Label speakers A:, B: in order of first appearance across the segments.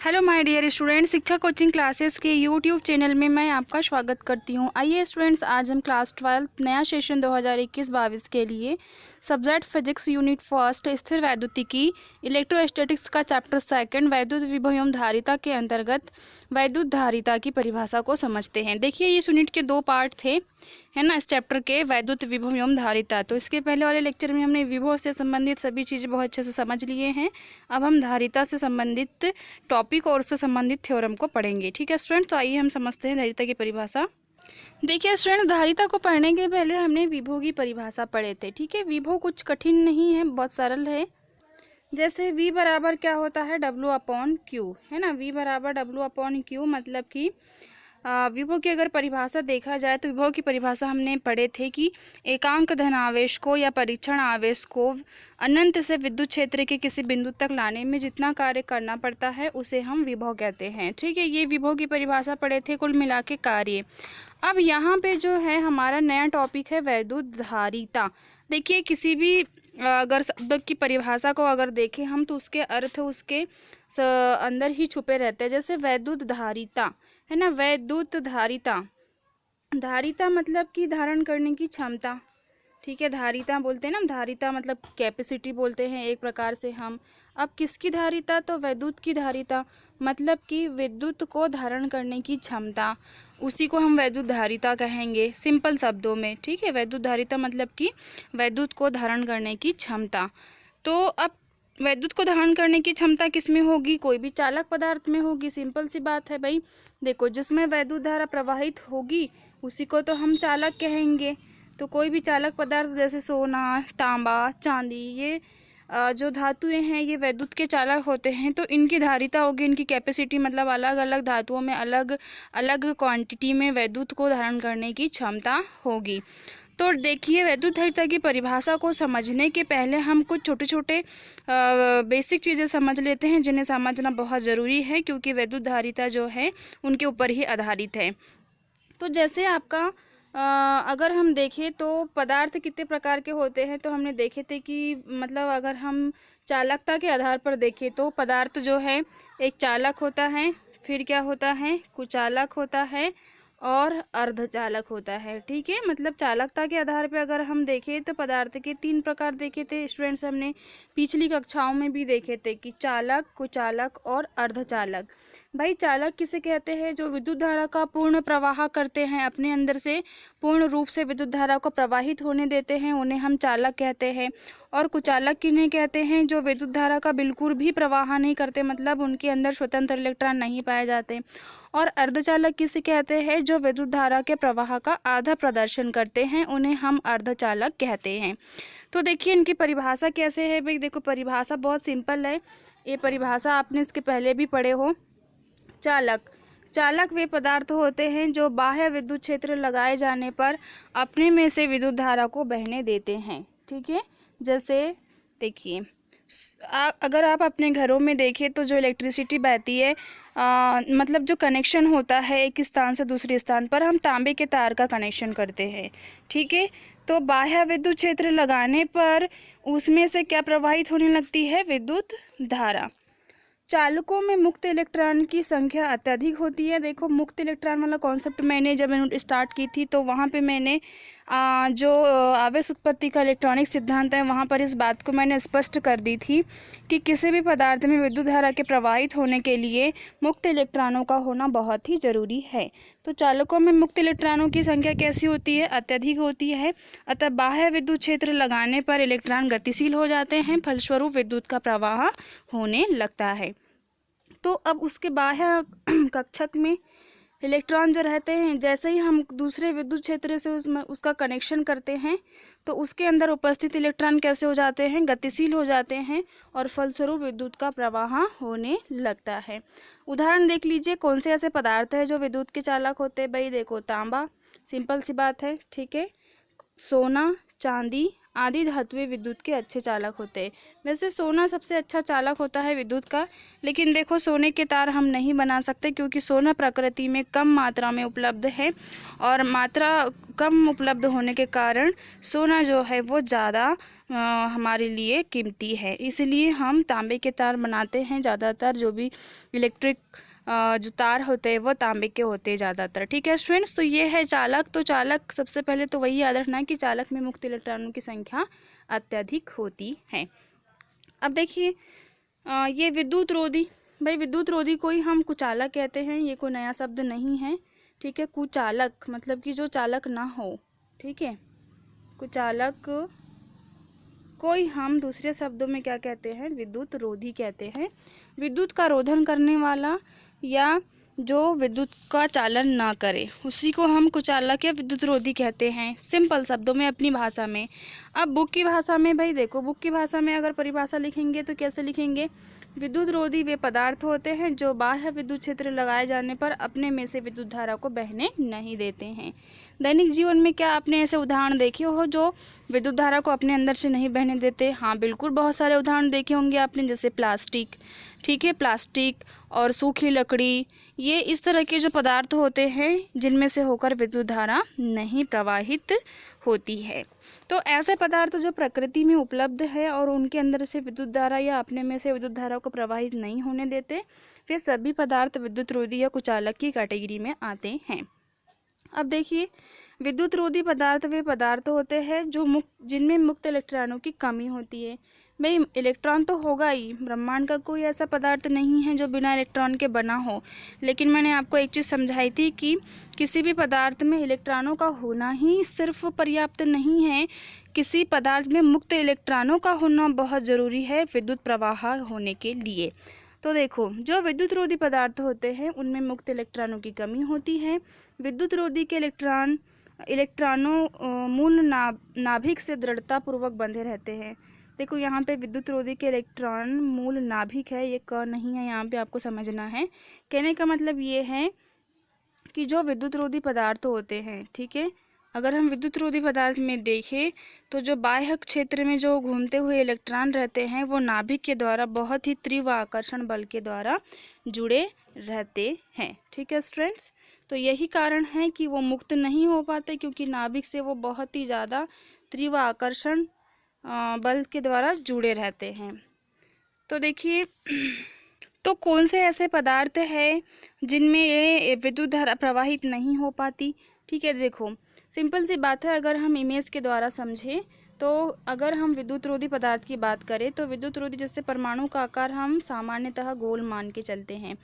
A: Hello my dear student, शिक्षा coaching classes के YouTube channel में मैं आपका स्वागत करती हूं। आइए स्टूडेंट्स, आज हम क्लास 12 नया सेशन 2021-22 के लिए सब्जेक्ट फिजिक्स यूनिट फर्स्ट स्थिर वैद्युतिकी इलेक्ट्रोस्टैटिक्स का चैप्टर सेकंड वैद्युत विभव एवं धारिता के अंतर्गत वैद्युत धारिता की परिभाषा को समझते हैं। देखिए, ये यूनिट के दो पार्ट थे, है ना, इस चैप्टर के वैद्युत विभव एवं धारिता। तो इसके पहले वाले लेक्चर में हमने विभव से संबंधित सभी चीज़ें बहुत अच्छे से समझ लिए हैं। अब हम धारिता से संबंधित टॉपिक और उससे संबंधित थ्योरम को पढ़ेंगे। ठीक है स्टूडेंट, तो आइए हम समझते हैं धारिता की परिभाषा। देखिए स्टूडेंट, धारिता को पढ़ने के पहले हमने विभव की परिभाषा पढ़े थे। ठीक है, विभव कुछ कठिन नहीं है, बहुत सरल है। जैसे V बराबर क्या होता है, W/Q, है ना। V बराबर W/Q, मतलब कि विभव की अगर परिभाषा देखा जाए तो विभव की परिभाषा हमने पढ़े थे कि एकांक धनावेश को या परीक्षण आवेश को अनंत से विद्युत क्षेत्र के किसी बिंदु तक लाने में जितना कार्य करना पड़ता है उसे हम विभव कहते हैं। ठीक है, ये विभव की परिभाषा पढ़े थे, कुल मिला के कार्य। अब यहाँ पे जो है हमारा नया टॉपिक है वैद्युत धारिता। देखिए, किसी भी अगर शब्द की परिभाषा को अगर देखें हम तो उसके अर्थ उसके अंदर ही छुपे रहते हैं। जैसे वैद्युत धारिता, है ना, वैद्युत धारिता, धारिता मतलब कि धारण करने की क्षमता। ठीक है, धारिता बोलते हैं ना, धारिता मतलब कैपेसिटी बोलते हैं एक प्रकार से हम। अब किसकी धारिता, तो वैद्युत की धारिता, मतलब कि विद्युत को धारण करने की क्षमता, उसी को हम वैद्युत धारिता कहेंगे सिंपल शब्दों में। ठीक है, वैद्युत धारिता मतलब कि वैद्युत को धारण करने की क्षमता। तो अब वैद्युत को धारण करने की क्षमता किस में होगी, कोई भी चालक पदार्थ में होगी। सिंपल सी बात है भाई। देखो, जिसमें वैद्युत धारा प्रवाहित होगी उसी को तो हम चालक कहेंगे। तो कोई भी चालक पदार्थ जैसे सोना, तांबा, चांदी, ये जो धातुएं हैं ये वैद्युत के चालक होते हैं। तो इनकी धारिता होगी, इनकी कैपेसिटी, मतलब अलग अलग धातुओं में अलग अलग क्वांटिटी में वैद्युत को धारण करने की क्षमता होगी। तो देखिए, वैद्युत धारिता की परिभाषा को समझने के पहले हम कुछ छोटे छोटे बेसिक चीज़ें समझ लेते हैं जिन्हें समझना बहुत ज़रूरी है, क्योंकि वैद्युत धारिता जो है उनके ऊपर ही आधारित है। तो जैसे आपका अगर हम देखें तो पदार्थ कितने प्रकार के होते हैं, तो हमने देखे थे कि मतलब अगर हम चालकता के आधार पर देखें तो पदार्थ जो है एक चालक होता है, फिर क्या होता है, कुचालक होता है और अर्धचालक होता है। ठीक है, मतलब चालकता के आधार पर अगर हम देखें तो पदार्थ के 3 प्रकार देखे थे स्टूडेंट्स, हमने पिछली कक्षाओं में भी देखे थे कि चालक, कुचालक और अर्धचालक। भाई, चालक किसे कहते हैं, जो विद्युत धारा का पूर्ण प्रवाह करते हैं, अपने अंदर से पूर्ण रूप से विद्युत धारा को प्रवाहित होने देते हैं, उन्हें हम चालक कहते हैं। और कुचालक किन्हें कहते हैं, जो विद्युत धारा का बिल्कुल भी प्रवाह नहीं करते, मतलब उनके अंदर स्वतंत्र इलेक्ट्रॉन नहीं पाए जाते। और अर्धचालक किसे कहते हैं, जो विद्युत धारा के प्रवाह का आधा प्रदर्शन करते हैं, उन्हें हम अर्धचालक कहते हैं। तो देखिए, इनकी परिभाषा कैसे है भाई। देखो, परिभाषा बहुत सिंपल है, ये परिभाषा आपने इसके पहले भी पढ़े हो। चालक, चालक वे पदार्थ होते हैं जो बाह्य विद्युत क्षेत्र लगाए जाने पर अपने में से विद्युत धारा को बहने देते हैं। ठीक है, जैसे देखिए, अगर आप अपने घरों में देखें तो जो इलेक्ट्रिसिटी बहती है, मतलब जो कनेक्शन होता है एक स्थान से दूसरे स्थान पर, हम तांबे के तार का कनेक्शन करते हैं। ठीक है, तो बाह्य विद्युत क्षेत्र लगाने पर उसमें से क्या प्रवाहित होने लगती है, विद्युत धारा। चालकों में मुक्त इलेक्ट्रॉन की संख्या अत्यधिक होती है। देखो, मुक्त इलेक्ट्रॉन वाला कॉन्सेप्ट मैंने जब स्टार्ट की थी तो वहाँ पे मैंने जो आवेश उत्पत्ति का इलेक्ट्रॉनिक सिद्धांत है वहाँ पर इस बात को मैंने स्पष्ट कर दी थी कि किसी भी पदार्थ में विद्युत धारा के प्रवाहित होने के लिए मुक्त इलेक्ट्रॉनों का होना बहुत ही ज़रूरी है। तो चालकों में मुक्त इलेक्ट्रॉनों की संख्या कैसी होती है, अत्यधिक होती है। अतः बाह्य विद्युत क्षेत्र लगाने पर इलेक्ट्रॉन गतिशील हो जाते हैं, फलस्वरूप विद्युत का प्रवाह होने लगता है। तो अब उसके बाह्य कक्षक में इलेक्ट्रॉन जो रहते हैं, जैसे ही हम दूसरे विद्युत क्षेत्र से उसमें उसका कनेक्शन करते हैं तो उसके अंदर उपस्थित इलेक्ट्रॉन कैसे हो जाते हैं, गतिशील हो जाते हैं, और फलस्वरूप विद्युत का प्रवाह होने लगता है। उदाहरण देख लीजिए, कौन से ऐसे पदार्थ है जो विद्युत के चालक होते हैं। भाई देखो, तांबा, सिंपल सी बात है। ठीक है, सोना, चांदी, आदि धातुएं विद्युत के अच्छे चालक होते हैं। वैसे सोना सबसे अच्छा चालक होता है विद्युत का, लेकिन देखो सोने के तार हम नहीं बना सकते क्योंकि सोना प्रकृति में कम मात्रा में उपलब्ध है और मात्रा कम उपलब्ध होने के कारण सोना जो है वो ज़्यादा हमारे लिए कीमती है। इसलिए हम तांबे के तार बनाते हैं ज़्यादातर। जो भी इलेक्ट्रिक जो तार होते हैं वो तांबे के होते हैं ज़्यादातर। ठीक है स्टूडेंट्स, तो ये है चालक। तो चालक सबसे पहले तो वही याद रखना है कि चालक में मुक्त इलेक्ट्रॉनों की संख्या अत्यधिक होती है। अब देखिए ये विद्युत रोधी। भाई विद्युत रोधी को ही हम कुचालक कहते हैं, ये कोई नया शब्द नहीं है। ठीक है, कुचालक मतलब कि जो चालक ना हो। ठीक है, कुचालक कोई हम दूसरे शब्दों में क्या कहते हैं, विद्युत रोधी कहते हैं। विद्युत का रोधन करने वाला या जो विद्युत का चालन ना करे उसी को हम कुचालक या विद्युत रोधी कहते हैं, सिंपल शब्दों में अपनी भाषा में। अब बुक की भाषा में भाई देखो, बुक की भाषा में अगर परिभाषा लिखेंगे तो कैसे लिखेंगे, विद्युत रोधी वे पदार्थ होते हैं जो बाह्य विद्युत क्षेत्र लगाए जाने पर अपने में से विद्युत धारा को बहने नहीं देते हैं। दैनिक जीवन में क्या आपने ऐसे उदाहरण देखे हो जो विद्युत धारा को अपने अंदर से नहीं बहने देते? हाँ बिल्कुल, बहुत सारे उदाहरण देखे होंगे आपने, जैसे प्लास्टिक। ठीक है, प्लास्टिक और सूखी लकड़ी, ये इस तरह के जो पदार्थ होते हैं जिनमें से होकर विद्युत धारा नहीं प्रवाहित होती है। तो ऐसे पदार्थ जो प्रकृति में उपलब्ध है और उनके अंदर से विद्युत धारा या अपने में से विद्युत धारा को प्रवाहित नहीं होने देते, वे सभी पदार्थ विद्युत रोधी या कुचालक की कैटेगरी में आते हैं। अब देखिए, विद्युत रोधी पदार्थ वे पदार्थ होते हैं जो जिनमें मुक्त इलेक्ट्रॉनों की कमी होती है। भाई इलेक्ट्रॉन तो होगा ही, ब्रह्मांड का कोई ऐसा पदार्थ नहीं है जो बिना इलेक्ट्रॉन के बना हो। लेकिन मैंने आपको एक चीज़ समझाई थी कि किसी भी पदार्थ में इलेक्ट्रॉनों का होना ही सिर्फ पर्याप्त नहीं है, किसी पदार्थ में मुक्त इलेक्ट्रॉनों का होना बहुत ज़रूरी है विद्युत प्रवाह होने के लिए। तो देखो, जो विद्युत रोधी पदार्थ होते हैं उनमें मुक्त इलेक्ट्रॉनों की कमी होती है। विद्युत रोधी के इलेक्ट्रॉनों मूल नाभिक से दृढ़तापूर्वक बंधे रहते हैं। देखो यहाँ पे विद्युत रोधी के इलेक्ट्रॉन मूल नाभिक है, ये क नहीं है, यहाँ पे आपको समझना है। कहने का मतलब ये है कि जो विद्युत रोधी पदार्थ होते हैं, ठीक है, अगर हम विद्युत रोधी पदार्थ में देखें तो जो बाह्य क्षेत्र में जो घूमते हुए इलेक्ट्रॉन रहते हैं वो नाभिक के द्वारा बहुत ही तीव्र आकर्षण बल के द्वारा जुड़े रहते हैं। ठीक है स्टूडेंट्स, तो यही कारण है कि वो मुक्त नहीं हो पाते क्योंकि नाभिक से वो बहुत ही ज़्यादा तीव्र आकर्षण बल के द्वारा जुड़े रहते हैं। तो देखिए, तो कौन से ऐसे पदार्थ हैं जिनमें ये विद्युत धारा प्रवाहित नहीं हो पाती? ठीक है, देखो सिंपल सी बात है, अगर हम इमेज के द्वारा समझें तो अगर हम विद्युत रोधी पदार्थ की बात करें तो विद्युत रोधी जैसे परमाणु का आकार हम सामान्यतः गोल मान के चलते हैं।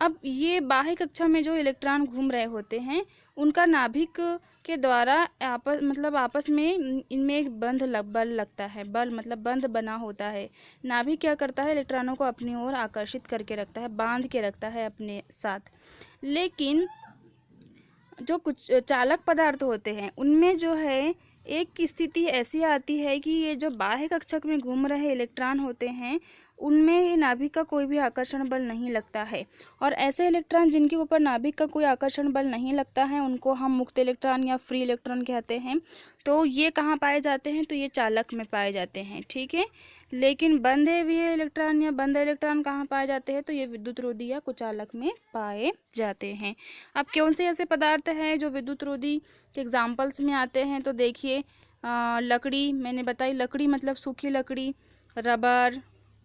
A: अब ये बाह्य कक्षा में जो इलेक्ट्रॉन घूम रहे होते हैं उनका नाभिक के द्वारा आपस में इनमें एक बल लगता है। बल मतलब बंध बना होता है। नाभिक क्या करता है, इलेक्ट्रॉनों को अपनी ओर आकर्षित करके रखता है, बांध के रखता है अपने साथ। लेकिन जो कुछ चालक पदार्थ होते हैं उनमें जो है एक स्थिति ऐसी आती है कि ये जो बाह्य कक्षक में घूम रहे इलेक्ट्रॉन होते हैं उनमें नाभिक का कोई भी आकर्षण बल नहीं लगता है, और ऐसे इलेक्ट्रॉन जिनके ऊपर नाभिक का कोई आकर्षण बल नहीं लगता है उनको हम मुक्त इलेक्ट्रॉन या फ्री इलेक्ट्रॉन कहते हैं। तो ये कहाँ पाए जाते हैं, तो ये चालक में पाए जाते हैं। ठीक है, लेकिन बंधे हुए इलेक्ट्रॉन या बंद इलेक्ट्रॉन कहाँ पाए जाते हैं, तो ये विद्युत रोधी या कुचालक में पाए जाते हैं। अब कौन से ऐसे पदार्थ हैं जो विद्युत रोधी के एग्जाम्पल्स में आते हैं, तो देखिए लकड़ी, मैंने बताई लकड़ी मतलब सूखी लकड़ी, रबर,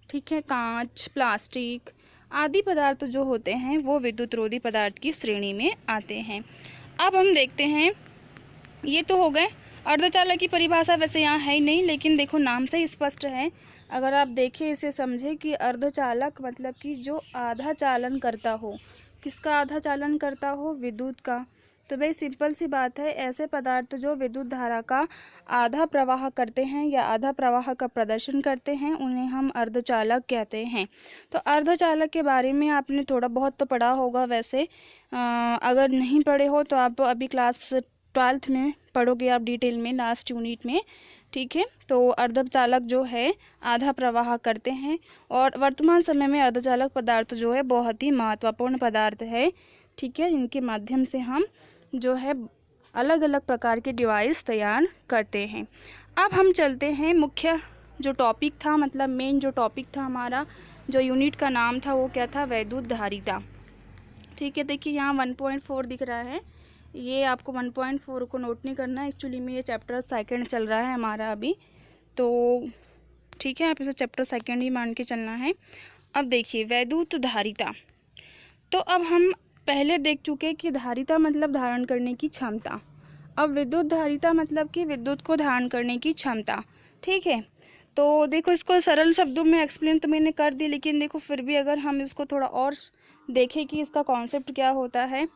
A: ठीक है, कांच, प्लास्टिक आदि पदार्थ जो होते हैं वो विद्युत रोधी पदार्थ की श्रेणी में आते हैं। अब हम देखते हैं, ये तो हो गए अर्धचालक की परिभाषा, वैसे यहाँ है ही नहीं लेकिन देखो नाम से ही स्पष्ट है। अगर आप देखें इसे समझे कि अर्धचालक मतलब कि जो आधा चालन करता हो, किसका आधा चालन करता हो, विद्युत का। तो भाई सिंपल सी बात है, ऐसे पदार्थ जो विद्युत धारा का आधा प्रवाह करते हैं या आधा प्रवाह का प्रदर्शन करते हैं उन्हें हम अर्धचालक कहते हैं। तो अर्धचालक के बारे में आपने थोड़ा बहुत तो पढ़ा होगा, वैसे अगर नहीं पढ़े हो तो आप अभी क्लास 12th में पढ़ोगे आप डिटेल में लास्ट यूनिट में। ठीक है, तो अर्धचालक जो है आधा प्रवाह करते हैं और वर्तमान समय में अर्धचालक पदार्थ जो है बहुत ही महत्वपूर्ण पदार्थ है। ठीक है, इनके माध्यम से हम जो है अलग अलग प्रकार के डिवाइस तैयार करते हैं। अब हम चलते हैं मुख्य जो टॉपिक था, मतलब मेन जो टॉपिक था हमारा, जो यूनिट का नाम था वो क्या था, वैद्युत धारिता। ठीक है, देखिए यहाँ 1.4 दिख रहा है, ये आपको 1.4 को नोट नहीं करना है, एक्चुअली में ये चैप्टर सेकंड चल रहा है हमारा अभी, तो ठीक है, आप इसे चैप्टर सेकंड ही मान के चलना है। अब देखिए वैद्युत धारिता, तो अब हम पहले देख चुके कि धारिता मतलब धारण करने की क्षमता, अब विद्युत धारिता मतलब कि विद्युत को धारण करने की क्षमता। ठीक है, तो देखो इसको सरल शब्दों में एक्सप्लेन तो मैंने कर दी, लेकिन देखो फिर भी अगर हम इसको थोड़ा और देखें कि इसका कॉन्सेप्ट क्या होता है,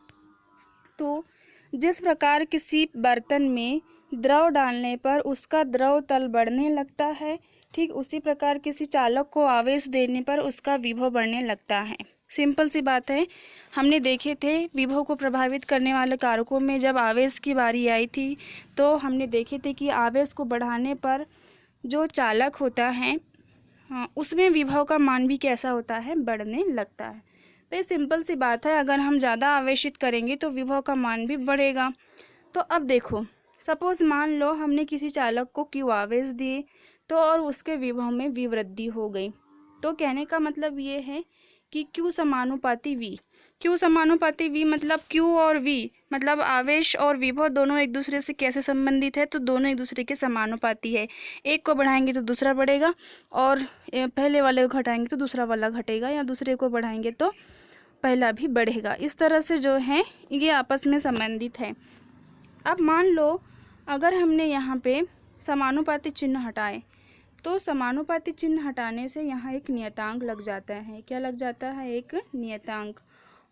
A: तो जिस प्रकार किसी बर्तन में द्रव डालने पर उसका द्रव तल बढ़ने लगता है, ठीक उसी प्रकार किसी चालक को आवेश देने पर उसका विभव बढ़ने लगता है। सिंपल सी बात है, हमने देखे थे विभव को प्रभावित करने वाले कारकों में जब आवेश की बारी आई थी तो हमने देखे थे कि आवेश को बढ़ाने पर जो चालक होता है उसमें विभव का मान भी कैसा होता है, बढ़ने लगता है। तो ये सिंपल सी बात है, अगर हम ज़्यादा आवेशित करेंगे तो विभव का मान भी बढ़ेगा। तो अब देखो सपोज़ मान लो हमने किसी चालक को Q आवेश दिए तो और उसके विभव में V वृद्धि हो गई, तो कहने का मतलब ये है कि Q समानुपाती V, Q समानुपाती V मतलब Q और V मतलब आवेश और विभव दोनों एक दूसरे से कैसे संबंधित है, तो दोनों एक दूसरे के समानुपाती है। एक को बढ़ाएंगे तो दूसरा बढ़ेगा और पहले वाले को घटाएंगे तो दूसरा वाला घटेगा, या दूसरे को बढ़ाएंगे तो पहला भी बढ़ेगा। इस तरह से जो है ये आपस में संबंधित है। अब मान लो अगर हमने यहाँ पे समानुपाती चिन्ह हटाए, तो समानुपाती चिन्ह हटाने से यहाँ एक नियतांक लग जाता है। क्या लग जाता है, एक नियतांक,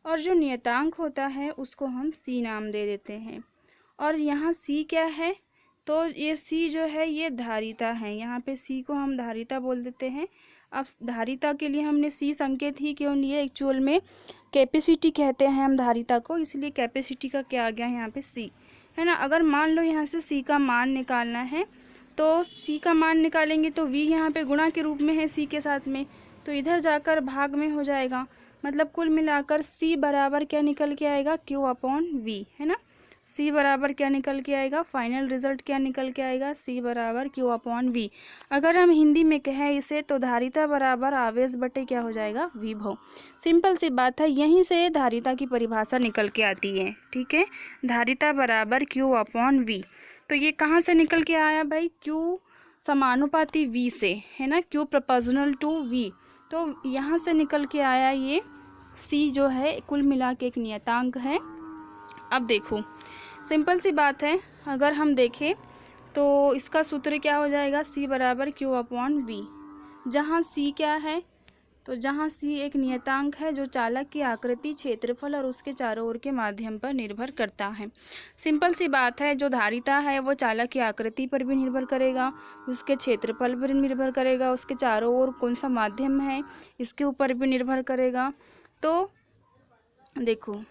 A: और जो नियतांक होता है उसको हम C नाम दे देते हैं। और यहाँ C क्या है, तो ये C जो है ये धारिता है, यहाँ पे C को हम धारिता बोल देते हैं। अब धारिता के लिए हमने C संकेत ही क्यों लिए, एक्चुअल में कैपेसिटी कहते हैं हम धारिता को, इसलिए कैपेसिटी का क्या आ गया यहाँ पे C, है ना। अगर मान लो यहाँ से C का मान निकालना है, तो C का मान निकालेंगे तो V यहाँ पे गुणा के रूप में है C के साथ में, तो इधर जाकर भाग में हो जाएगा, मतलब कुल मिलाकर C बराबर क्या निकल के आएगा, Q अपॉन V, है ना। C बराबर क्या निकल के आएगा, फाइनल रिजल्ट क्या निकल के आएगा, C बराबर Q अपॉन V। अगर हम हिंदी में कहें इसे तो धारिता बराबर आवेश बटे क्या हो जाएगा, विभव। सिंपल सी बात है, यहीं से धारिता की परिभाषा निकल के आती है। ठीक है, धारिता बराबर Q अपॉन V, तो ये कहाँ से निकल के आया भाई, Q समानुपाती V से, है ना, Q प्रोपोर्शनल टू V, तो यहाँ से निकल के आया ये C जो है कुल मिला के एक नियतांक है। अब देखो सिंपल सी बात है, अगर हम देखें तो इसका सूत्र क्या हो जाएगा, C बराबर Q अपॉन V, जहाँ C क्या है, तो जहाँ C एक नियतांक है जो चालक की आकृति, क्षेत्रफल और उसके चारों ओर के माध्यम पर निर्भर करता है। सिंपल सी बात है, जो धारिता है वो चालक की आकृति पर भी निर्भर करेगा, उसके क्षेत्रफल पर निर्भर करेगा, उसके चारों ओर कौन सा माध्यम है इसके ऊपर भी निर्भर करेगा। तो देखो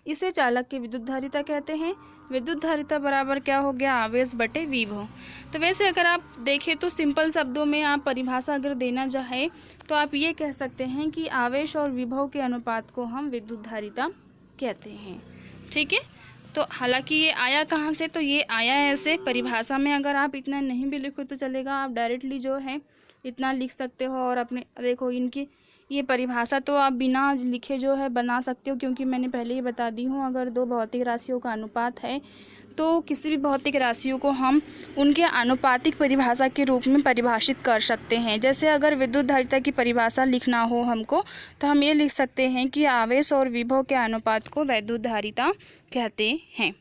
A: इसे चालक की विद्युत धारिता कहते हैं। विद्युत धारिता बराबर क्या हो गया, आवेश बटे विभव। तो वैसे अगर आप देखें तो सिंपल शब्दों में आप परिभाषा अगर देना चाहे तो आप ये कह सकते हैं कि आवेश और विभव के अनुपात को हम विद्युत धारिता कहते हैं। ठीक है, तो हालांकि ये आया कहाँ से, तो ये आया ऐसे परिभाषा में, अगर आप इतना नहीं भी लिखो तो चलेगा, आप डायरेक्टली जो है इतना लिख सकते हो और अपने देखो इनकी ये परिभाषा तो आप बिना लिखे जो है बना सकते हो, क्योंकि मैंने पहले ही बता दी हूँ, अगर दो भौतिक राशियों का अनुपात है तो किसी भी भौतिक राशियों को हम उनके आनुपातिक परिभाषा के रूप में परिभाषित कर सकते हैं। जैसे अगर विद्युत धारिता की परिभाषा लिखना हो हमको, तो हम ये लिख सकते हैं कि आवेश और विभव के अनुपात को विद्युत धारिता कहते हैं।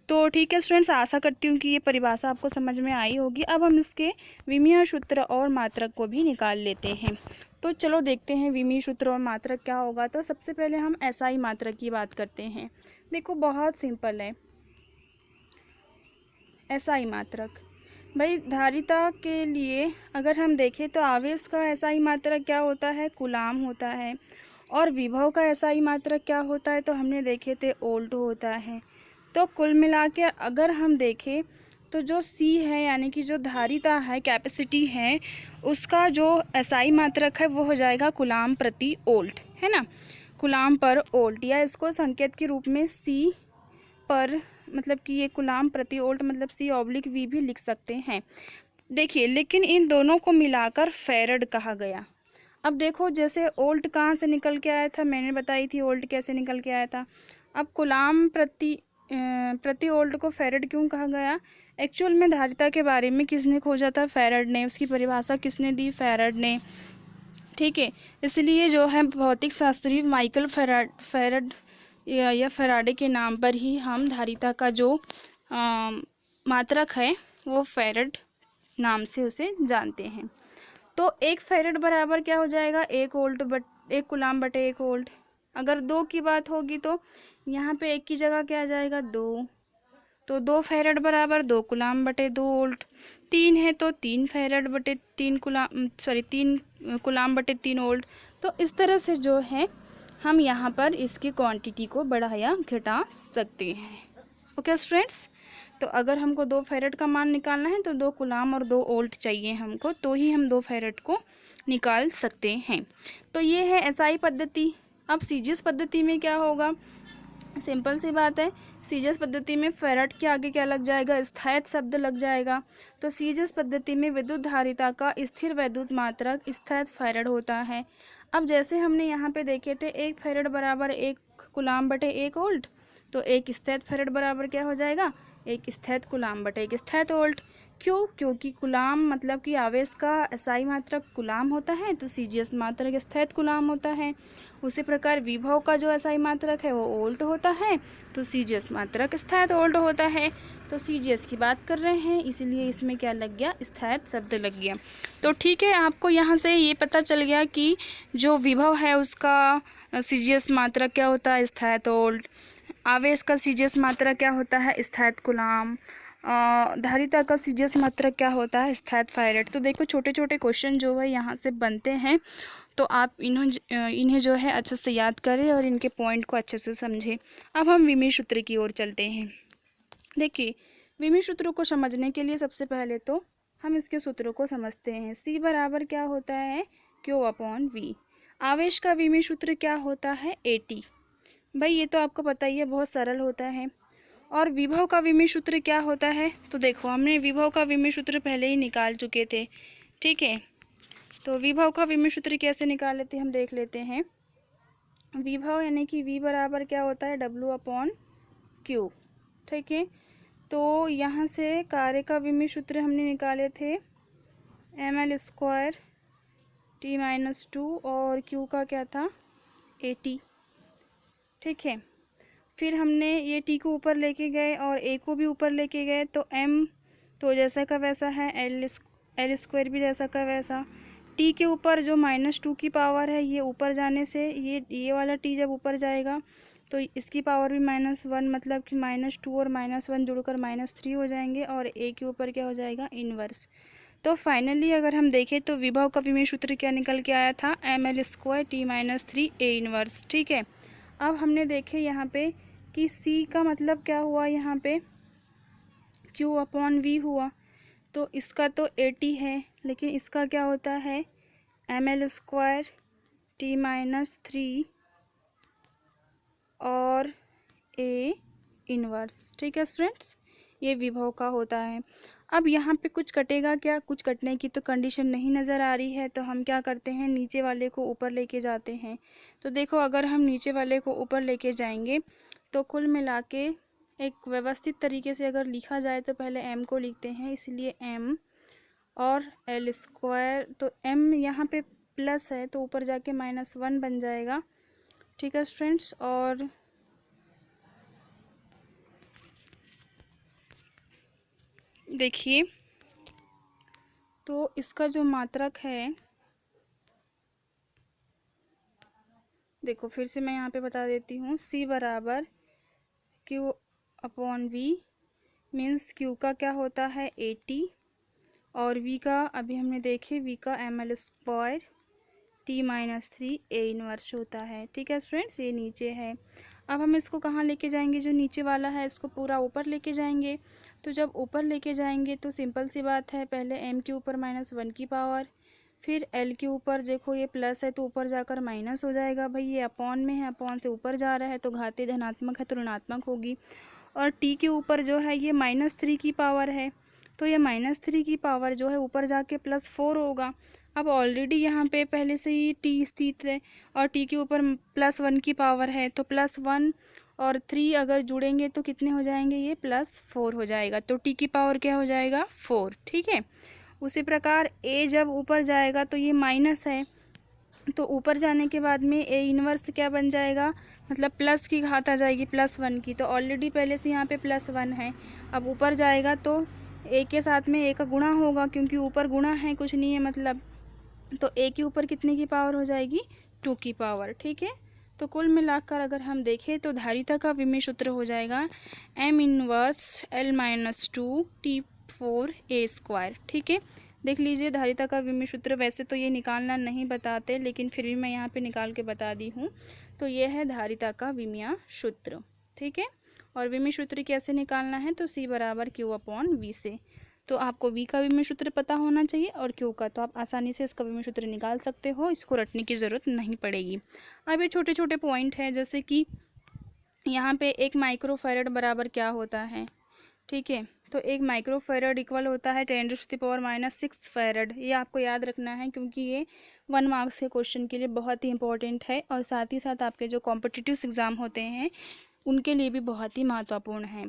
A: तो ठीक है स्टूडेंट्स, आशा करती हूँ कि ये परिभाषा आपको समझ में आई होगी। अब हम इसके विमीय सूत्र और मात्रक को भी निकाल लेते हैं। तो चलो देखते हैं विमीय सूत्र और मात्रक क्या होगा। तो सबसे पहले हम एसआई मात्रक की बात करते हैं। देखो बहुत सिंपल है, एसआई मात्रक भाई धारिता के लिए अगर हम देखें तो आवेश का एसआई मात्रक क्या होता है, कूलाम होता है, और विभव का एसआई मात्रक क्या होता है, तो हमने देखे थे वोल्ट होता है। तो कुल मिला के अगर हम देखें तो जो C है यानी कि जो धारिता है, कैपेसिटी है, उसका जो एसआई मात्रक है वो हो जाएगा कूलाम प्रति वोल्ट, है ना, कूलाम पर वोल्ट, या इसको संकेत के रूप में C पर मतलब कि ये कूलाम प्रति वोल्ट मतलब C/V भी लिख सकते हैं। देखिए, लेकिन इन दोनों को मिलाकर फैरड कहा गया। अब देखो, जैसे ओल्ट कहाँ से निकल के आया था, मैंने बताई थी ओल्ट कैसे निकल के आया था। अब कूलाम प्रति ओल्ट को फैरड क्यों कहा गया? एक्चुअल में धारिता के बारे में किसने खोजा था? फैरड ने। उसकी परिभाषा किसने दी? फैरड ने। ठीक है, इसलिए जो है भौतिक शास्त्री माइकल फैरड या फैराडे के नाम पर ही हम धारिता का जो मात्रक है वो फैरड नाम से उसे जानते हैं। तो एक फैरड बराबर क्या हो जाएगा? एक कूलाम बटे एक वोल्ट। अगर दो की बात होगी तो यहाँ पे एक की जगह क्या आ जाएगा? दो। तो 2 फैरड बराबर 2 कूलाम बटे 2 वोल्ट। 3 है तो 3 फैरड बटे 3 कूलाम बटे 3 वोल्ट। तो इस तरह से जो है हम यहाँ पर इसकी क्वांटिटी को बढ़ा या घटा सकते हैं। ओके स्टूडेंट्स, तो अगर हमको 2 फैरड का मान निकालना है तो 2 कूलाम और 2 वोल्ट चाहिए हमको, तो ही हम 2 फैरड को निकाल सकते हैं। तो ये है एसआई पद्धति। अब सीजीएस पद्धति में क्या होगा? सिंपल सी बात है, सीजीएस पद्धति में फैरड के आगे क्या लग जाएगा? स्थायित्व शब्द लग जाएगा। तो सीजीएस पद्धति में विद्युत धारिता का स्थिर वैद्युत मात्रक स्थायित्व फैरड होता है। अब जैसे हमने यहाँ पे देखे थे 1 फैरड बराबर 1 कूलाम बटे 1 वोल्ट, तो एक स्थायित्व फैरड बराबर क्या हो जाएगा? एक स्थायित्व कूलाम बटे एक स्थायित्व वोल्ट। क्यों? क्योंकि कूलाम मतलब कि आवेश का एसआई मात्रक कूलाम होता है, तो सीजीएस मात्रक स्थायित्व कूलाम होता है। उसी प्रकार विभव का जो एसआई मात्रक है वो वोल्ट होता है, तो सीजीएस मात्रक स्थायित्व वोल्ट होता है। तो सीजीएस की बात कर रहे हैं, इसलिए इसमें क्या लग गया? स्थायित्व शब्द लग गया। तो ठीक है, आपको यहाँ से ये पता चल गया कि जो विभव है उसका सीजीएस मात्रक क्या होता है? स्थायित्व वोल्ट। आवेश का सीजीएस मात्रक क्या होता है? स्थायित्व कूलाम। धारिता का सीजीएस मात्रक क्या होता है? स्थायित्व फैरड। तो देखो, छोटे छोटे क्वेश्चन जो है यहाँ से बनते हैं, तो आप इन्हें जो है अच्छे से याद करें और इनके पॉइंट को अच्छे से समझें। अब हम विमीय सूत्र की ओर चलते हैं। देखिए, विमीय सूत्रों को समझने के लिए सबसे पहले तो हम इसके सूत्रों को समझते हैं। C बराबर क्या होता है? Q/V। आवेश का विमीय सूत्र क्या होता है? AT। भाई ये तो आपको पता ही है, बहुत सरल होता है। और विभव का विमीय सूत्र क्या होता है? तो देखो, हमने विभव का विमीय सूत्र पहले ही निकाल चुके थे। ठीक है, तो विभव का विमीय सूत्र कैसे निकाल लेते हैं हम देख लेते हैं। विभव यानी कि V बराबर क्या होता है? W/Q। ठीक है, तो यहाँ से कार्य का विमीय सूत्र हमने निकाले थे ml² T-2 और Q का क्या था? AT। ठीक है, फिर हमने ये टी को ऊपर लेके गए और ए को भी ऊपर लेके गए, तो एम तो जैसा का वैसा है, एल² भी जैसा का वैसा। टी के ऊपर जो -2 की पावर है, ये ऊपर जाने से ये वाला टी जब ऊपर जाएगा तो इसकी पावर भी -1, मतलब कि -2 और -1 जुड़कर -3 हो जाएंगे, और ए के ऊपर क्या हो जाएगा? इन्वर्स। तो फाइनली अगर हम देखें तो विभव का विमीय सूत्र क्या निकल के आया था? ml² T-3 A inverse. ठीक है, अब हमने देखे यहाँ पे कि C का मतलब क्या हुआ? यहाँ पे Q/V हुआ, तो इसका तो AT है, लेकिन इसका क्या होता है? ml² T-3 और A इन्वर्स। ठीक है स्टूडेंट्स, ये विभव का होता है। अब यहाँ पे कुछ कटेगा क्या? कुछ कटने की तो कंडीशन नहीं नज़र आ रही है, तो हम क्या करते हैं? नीचे वाले को ऊपर लेके जाते हैं। तो देखो, अगर हम नीचे वाले को ऊपर लेके जाएंगे तो कुल मिला के एक व्यवस्थित तरीके से अगर लिखा जाए तो पहले m को लिखते हैं, इसलिए m और l², तो m यहाँ पे प्लस है तो ऊपर जाके -1 बन जाएगा। ठीक है स्टूडेंट्स, और देखिए, तो इसका जो मात्रक है, देखो फिर से मैं यहाँ पे बता देती हूँ। C बराबर Q/V मीन्स Q का क्या होता है? AT, और V का अभी हमने देखे, V का ml² T-3 A इन्वर्स होता है। ठीक है स्टूडेंट्स, ये नीचे है। अब हम इसको कहाँ लेके जाएंगे? जो नीचे वाला है इसको पूरा ऊपर लेके जाएंगे। तो जब ऊपर लेके जाएंगे तो सिंपल सी बात है, पहले m के ऊपर -1 की पावर, फिर l के ऊपर देखो ये प्लस है तो ऊपर जाकर माइनस हो जाएगा। भाई ये अपॉन में है, अपॉन से ऊपर जा रहा है तो घाते धनात्मक है तो ऋणात्मक होगी। और t के ऊपर जो है ये -3 की पावर है, तो ये -3 की पावर जो है ऊपर जाके +4 होगा। अब ऑलरेडी यहाँ पे पहले से ही t स्थित है और t के ऊपर +1 की पावर है, तो +1 और 3 अगर जुड़ेंगे तो कितने हो जाएंगे, ये +4 हो जाएगा। तो t की पावर क्या हो जाएगा, 4। ठीक है। उसी प्रकार a जब ऊपर जाएगा तो ये माइनस है, तो ऊपर जाने के बाद में a इन्वर्स क्या बन जाएगा, मतलब प्लस की घात आ जाएगी +1 की। तो ऑलरेडी पहले से यहाँ पे +1 है, अब ऊपर जाएगा तो a के साथ में a का गुणा होगा, क्योंकि ऊपर गुणा है, कुछ नहीं है मतलब। तो a के ऊपर कितने की पावर हो जाएगी, 2 की पावर। ठीक है। तो कुल मिलाकर अगर हम देखें तो धारिता का विमीय सूत्र हो जाएगा m इनवर्स L-2 T4a²। ठीक है। देख लीजिए धारिता का विमीय सूत्र, वैसे तो ये निकालना नहीं बताते, लेकिन फिर भी मैं यहाँ पे निकाल के बता दी हूँ। तो ये है धारिता का विमीय सूत्र। ठीक है। और विमीय सूत्र कैसे निकालना है, तो C बराबर Q/V से। तो आपको V का विमीय सूत्र पता होना चाहिए और Q का, तो आप आसानी से इसका विमीय सूत्र निकाल सकते हो, इसको रटने की ज़रूरत नहीं पड़ेगी। अब ये छोटे छोटे पॉइंट हैं, जैसे कि यहाँ पे 1 माइक्रोफैरड बराबर क्या होता है। ठीक है। तो 1 माइक्रोफैरड इक्वल होता है 10⁻⁻6 फैरड। ये आपको याद रखना है, क्योंकि ये 1 मार्क्स के क्वेश्चन के लिए बहुत ही इंपॉर्टेंट है, और साथ ही साथ आपके जो कॉम्पिटिटिव एग्ज़ाम होते हैं उनके लिए भी बहुत ही महत्वपूर्ण है।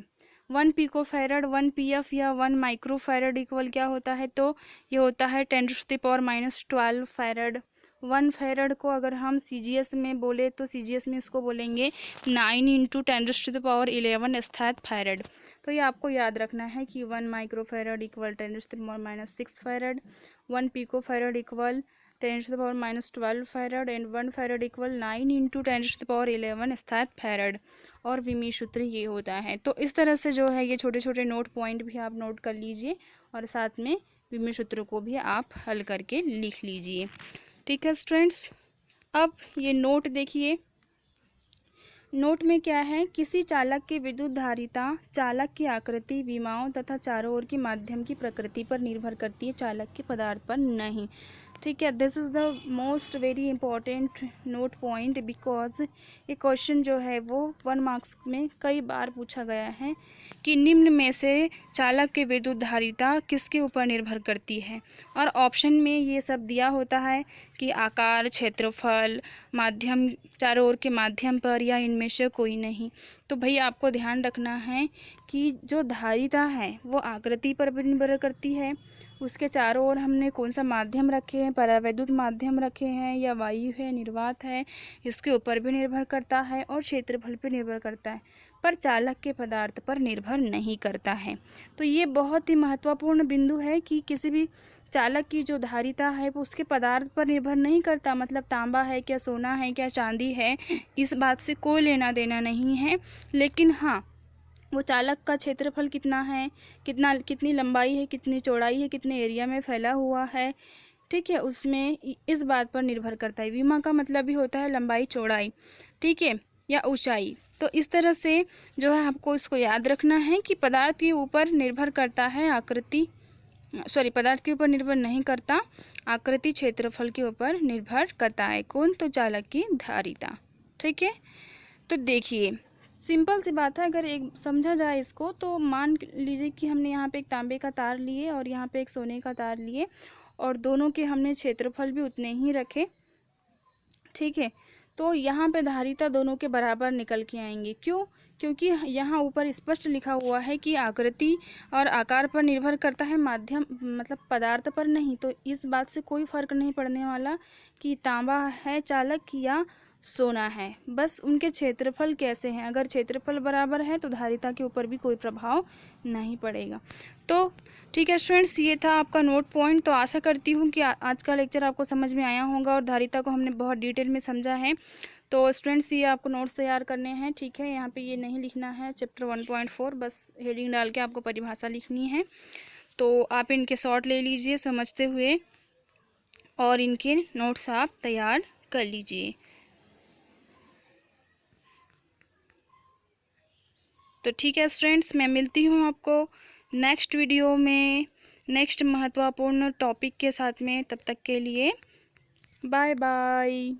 A: 1 पिकोफैरड, 1 pf या 1 माइक्रोफैरड इक्वल क्या होता है, तो ये होता है 10⁻12 फैरड। 1 फैरड को अगर हम CGS में बोले तो CGS में इसको बोलेंगे 9 × 10⁻11 स्थायिक फैरड। तो ये आपको याद रखना है कि 1 microfarad equal 10⁻6 farad, 1 picofarad equal 10⁻12 farad and 1 farad equal 9 × 10⁻11 स्थायिक फैरड। और विमीय सूत्र ये होता है। तो इस तरह से जो है ये छोटे छोटे नोट पॉइंट भी आप नोट कर लीजिए, और साथ में विमीय सूत्र को भी आप हल करके लिख लीजिए। ठीक है स्टूडेंट्स। अब ये नोट देखिए, नोट में क्या है, किसी चालक की विद्युत धारिता चालक की आकृति, विमाओं तथा चारों ओर की माध्यम की प्रकृति पर निर्भर करती है, चालक के पदार्थ पर नहीं। ठीक है। This is the most very important note point, because ये क्वेश्चन जो है वो 1 मार्क्स में कई बार पूछा गया है कि निम्न में से चालक की विद्युत धारिता किसके ऊपर निर्भर करती है। और ऑप्शन में ये सब दिया होता है कि आकार, क्षेत्रफल, माध्यम, चारों ओर के माध्यम पर, या इनमें से कोई नहीं। तो भाई आपको ध्यान रखना है कि जो धारिता है वो आकृति पर भी निर्भर करती है, उसके चारों ओर हमने कौन सा माध्यम रखे हैं, परावैद्युत माध्यम रखे हैं या वायु है, निर्वात है, इसके ऊपर भी निर्भर करता है, और क्षेत्रफल पर निर्भर करता है, पर चालक के पदार्थ पर निर्भर नहीं करता है। तो ये बहुत ही महत्वपूर्ण बिंदु है कि किसी भी चालक की जो धारिता है वो उसके पदार्थ पर निर्भर नहीं करता, मतलब तांबा है क्या, सोना है क्या, चांदी है, इस बात से कोई लेना देना नहीं है। लेकिन हाँ, वो चालक का क्षेत्रफल कितना है, कितनी लंबाई है, कितनी चौड़ाई है, कितने एरिया में फैला हुआ है, ठीक है, उसमें इस बात पर निर्भर करता है। विमा का मतलब भी होता है लंबाई, चौड़ाई, ठीक है, या ऊंचाई। तो इस तरह से जो है आपको इसको याद रखना है कि पदार्थ के ऊपर निर्भर करता है आकृति, पदार्थ के ऊपर निर्भर नहीं करता, आकृति, क्षेत्रफल के ऊपर निर्भर करता है। कौन? तो चालक की धारिता। ठीक है। तो देखिए सिंपल सी बात है, अगर एक समझा जाए इसको तो मान लीजिए कि हमने यहाँ पे एक तांबे का तार लिए और यहाँ पे एक सोने का तार लिए, और दोनों के हमने क्षेत्रफल भी उतने ही रखे। ठीक है। तो यहाँ पे धारिता दोनों के बराबर निकल के आएंगे। क्यों? क्योंकि यहाँ ऊपर स्पष्ट लिखा हुआ है कि आकृति और आकार पर निर्भर करता है, माध्यम मतलब पदार्थ पर नहीं। तो इस बात से कोई फर्क नहीं पड़ने वाला कि तांबा है चालक या सोना है, बस उनके क्षेत्रफल कैसे हैं। अगर क्षेत्रफल बराबर है तो धारिता के ऊपर भी कोई प्रभाव नहीं पड़ेगा। तो ठीक है स्टूडेंट्स, ये था आपका नोट पॉइंट। तो आशा करती हूँ कि आज का लेक्चर आपको समझ में आया होगा और धारिता को हमने बहुत डिटेल में समझा है। तो स्टूडेंट्स ये आपको नोट्स तैयार करने हैं। ठीक है, यहाँ पे ये नहीं लिखना है चैप्टर 1.4, बस हेडिंग डाल के आपको परिभाषा लिखनी है। तो आप इनके शॉर्ट ले लीजिए समझते हुए और इनके नोट्स आप तैयार कर लीजिए। तो ठीक है स्टूडेंट्स, मैं मिलती हूँ आपको नेक्स्ट वीडियो में नेक्स्ट महत्वपूर्ण टॉपिक के साथ में। तब तक के लिए बाय बाय।